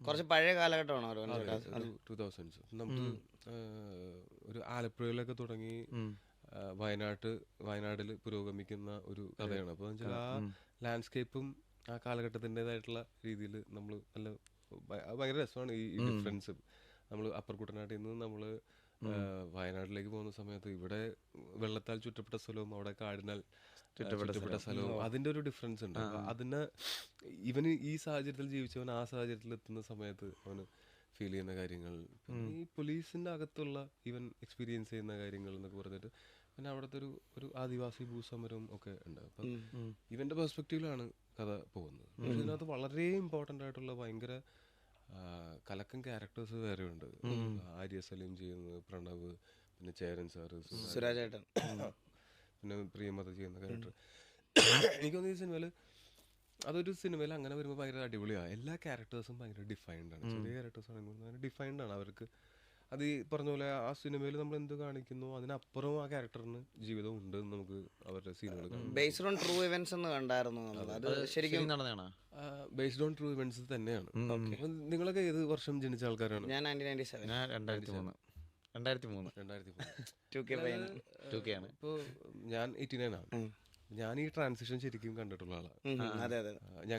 കുറച്ച് പഴയ കാലഘട്ടമാണോ ഒരു 2000s. നമുക്ക് ഒരു ആലപ്പുഴയിലൊക്കെ തുടങ്ങി വയനാടിൽ പുരോഗമിക്കുന്ന ഒരു കഥയാണ്. അപ്പോൾ വെച്ചാൽ ആ ലാൻഡ്സ്കേപ്പും ആ കാലഘട്ടത്തിൻ്റെതായിട്ടുള്ള രീതിയിൽ നമ്മൾ നല്ല ഭയങ്കര രസമാണ് ഈ ഡിഫറൻസ്. നമ്മൾ അപ്പർ കുട്ടനാട്ടിൽ നിന്ന് നമ്മൾ വയനാട്ടിലേക്ക് പോകുന്ന സമയത്ത് ഇവിടെ വെള്ളത്താൽ ചുറ്റപ്പെട്ട സ്ഥലവും അവിടെ കാടിനാൽ ചുറ്റപ്പെട്ട സ്ഥലവും അതിന്റെ ഒരു ഡിഫറൻസ് ഉണ്ട്. അപ്പൊ അതിന് ഇവന് ഈ സാഹചര്യത്തിൽ ജീവിച്ചവൻ ആ സാഹചര്യത്തിൽ എത്തുന്ന സമയത്ത് അവന് ഫീൽ ചെയ്യുന്ന കാര്യങ്ങൾ, ഈ പോലീസിന്റെ അകത്തുള്ള ഇവൻ എക്സ്പീരിയൻസ് ചെയ്യുന്ന കാര്യങ്ങൾ എന്നൊക്കെ പറഞ്ഞിട്ട് പിന്നെ അവിടുത്തെ ഒരു ആദിവാസി ഭൂസമരവും ഒക്കെ ഉണ്ട്. അപ്പൊ ഇവന്റെ പെർസ്പെക്റ്റീവിലാണ് കഥ പോകുന്നത്. പക്ഷെ ഇതിനകത്ത് വളരെ ഇമ്പോർട്ടൻ്റ് ആയിട്ടുള്ള ഭയങ്കര കലക്കൻ ക്യാരക്ടേഴ്സ് വേറെ ഉണ്ട്. ആര്യ സലീം ചെയ്യുന്നത്, പ്രണവ്, പിന്നെ ചേരൻ സാറ്, സുരാജേട്ടൻ, പിന്നെ പ്രിയമത ചെയ്യുന്ന ക്യാരക്ടർ. എനിക്ക് തോന്നുന്നു ഈ സിനിമയിൽ അതൊരു സിനിമയിൽ അങ്ങനെ വരുമ്പോൾ ഭയങ്കര അടിപൊളിയാണ്. എല്ലാ ക്യാരക്ടേഴ്സും ഭയങ്കര ഡിഫൈൻഡ് ആണ്. ചെറിയ ക്യാരക്ടേഴ്സ് ആണെങ്കിൽ ഡിഫൈൻഡ് ആണ്. അവർക്ക് അത് ഈ പറഞ്ഞ പോലെ ആ സിനിമയിൽ നമ്മൾ എന്ത് കാണിക്കുന്നു അതിനപ്പുറം ആ ക്യാരക്ടറിന് ജീവിതം ഉണ്ട് എന്ന് നമുക്ക് അവരുടെ സീനുകൾ ബേസ്ഡ് ഓൺ ട്രൂ ഇവന്റ്സ് എന്ന് കണ്ടായിരുന്നു. അത് ശരിക്കും നടന്നതാണ്, ബേസ്ഡ് ഓൺ ട്രൂ ഇവന്റ്സ് തന്നെയാണ്. നിങ്ങളൊക്കെ ഏത് വർഷം ജനിച്ച ആൾക്കാരാണ്? ഞാൻ 1997. ഞാൻ 2003. 2K ആണ്. ഇപ്പോൾ ഞാൻ 89 ആണ്. ഞാൻ ഈ ട്രാൻസിഷൻ ശരിക്കും കണ്ടിട്ടുള്ള ആളാണ്. അതെ.